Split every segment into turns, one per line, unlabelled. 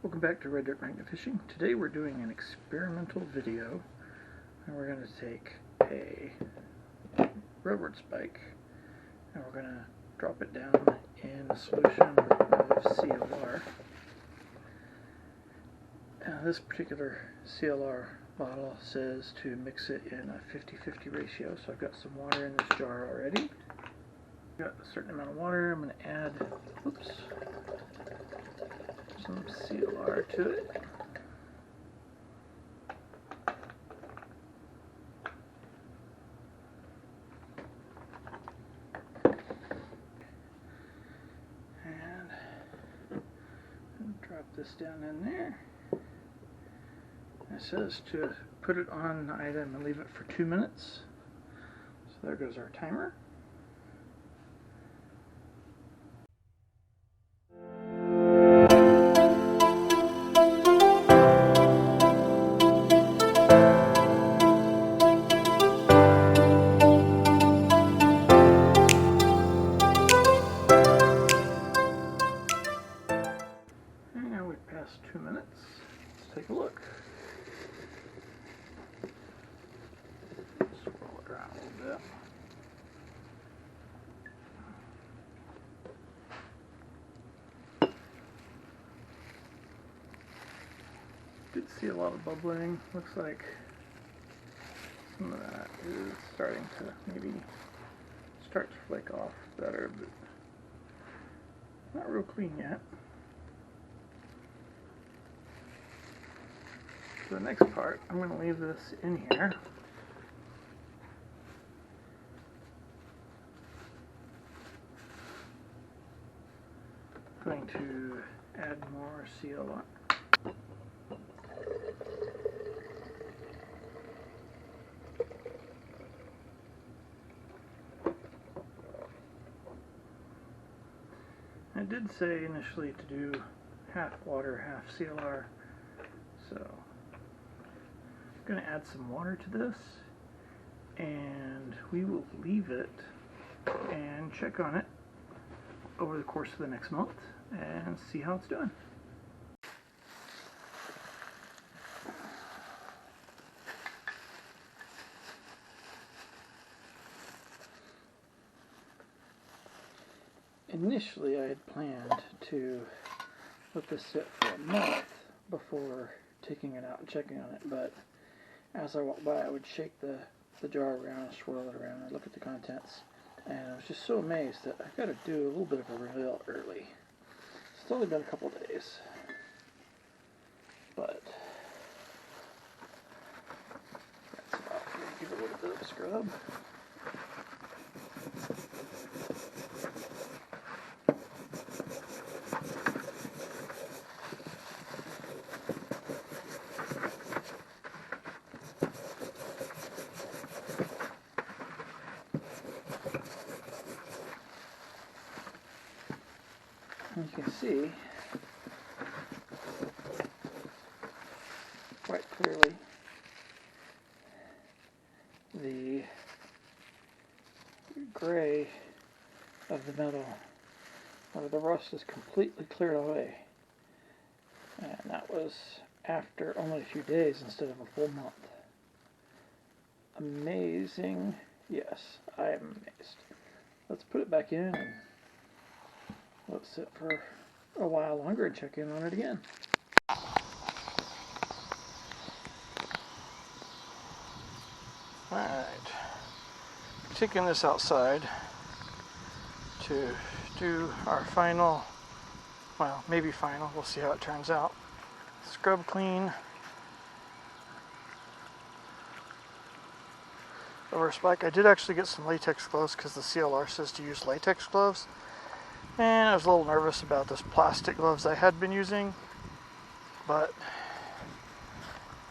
Welcome back to Red Dirt Magnet Fishing. Today we're doing an experimental video, and we're going to take a railroad spike and we're going to drop it down in a solution of CLR. This particular CLR bottle says to mix it in a 50-50 ratio, so I've got some water in this jar already. I've got a certain amount of water. I'm going to add some CLR to it. And drop this down in there. It says to put it on the item and leave it for 2 minutes. So there goes our timer. And now we've passed 2 minutes. Let's take a look. Swirl it around a little bit. Did see a lot of bubbling. Looks like some of that is starting to maybe start to flake off better, but not real clean yet. For the next part, I'm going to leave this in here. I'm going to add more CLR. I did say initially to do half water, half CLR, so I'm going to add some water to this, and we will leave it and check on it over the course of the next month and see how it's doing. Initially, I had planned to let this sit for a month before taking it out and checking on it, but as I walked by, I would shake the jar around, swirl it around, and look at the contents, and I was just so amazed that I've got to do a little bit of a reveal early. It's only been a couple days, but that's about it. Give it a little bit of a scrub. And you can see quite clearly the gray of the metal, where the rust is completely cleared away. And that was after only a few days instead of a full month. Amazing. Yes, I am amazed. Let's put it back in and let's sit for a while longer and check in on it again. Alright, taking this outside to do our final, well, maybe final, we'll see how it turns out. Scrub clean over a spike. I did actually get some latex gloves because the CLR says to use latex gloves. And I was a little nervous about those plastic gloves I had been using, but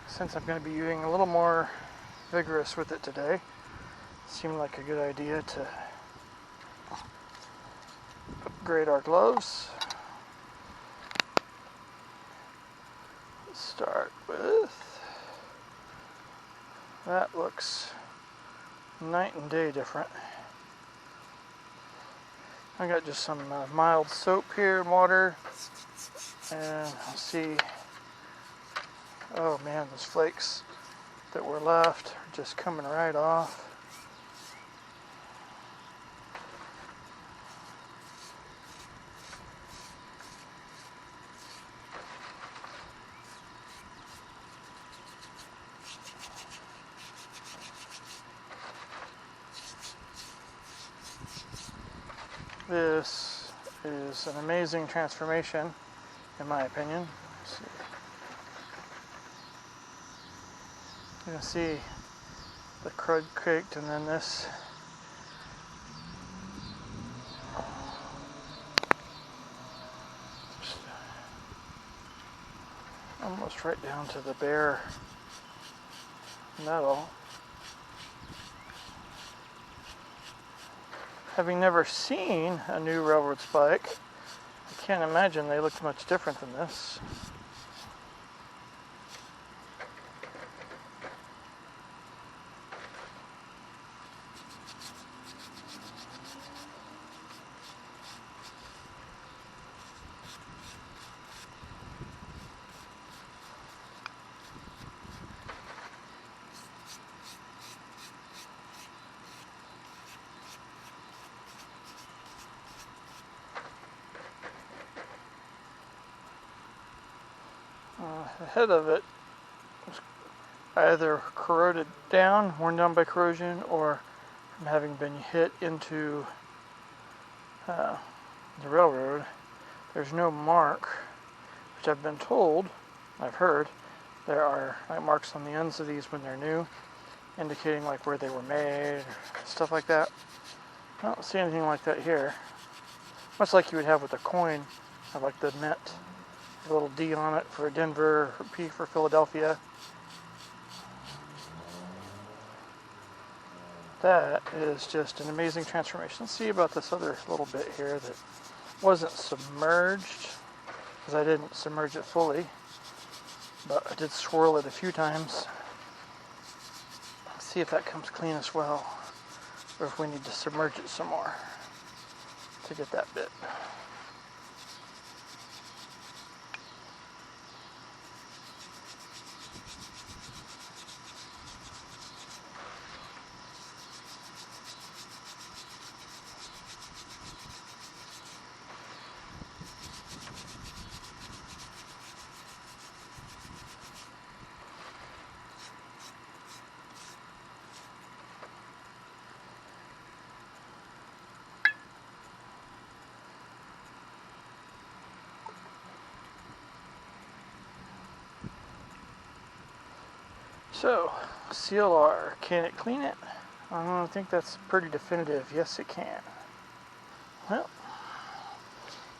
since I'm going to be being a little more vigorous with it today, it seemed like a good idea to upgrade our gloves. Let's start with, that looks night and day different. I got just some mild soap here, water. And I'll see, oh man, those flakes that were left are just coming right off. This is an amazing transformation, in my opinion. Let's see. You can see the crud caked, and then this just almost right down to the bare metal. Having never seen a new railroad spike, I can't imagine they looked much different than this. The head of it was either corroded down, worn down by corrosion, or from having been hit into the railroad. There's no mark, which I've been told, I've heard, there are like marks on the ends of these when they're new, indicating like where they were made, stuff like that. I don't see anything like that here. Much like you would have with a coin, have like the mint, a little D on it for Denver, or P for Philadelphia. That is just an amazing transformation. Let's see about this other little bit here that wasn't submerged, because I didn't submerge it fully, but I did swirl it a few times. Let's see if that comes clean as well, or if we need to submerge it some more to get that bit. So, CLR, can it clean it? I think that's pretty definitive. Yes, it can. Well,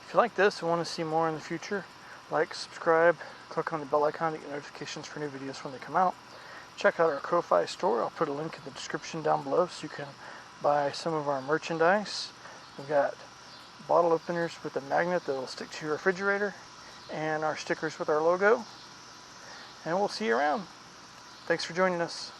if you like this and want to see more in the future, like, subscribe, click on the bell icon to get notifications for new videos when they come out. Check out our Ko-Fi store. I'll put a link in the description down below so you can buy some of our merchandise. We've got bottle openers with a magnet that will stick to your refrigerator, and our stickers with our logo. And we'll see you around. Thanks for joining us.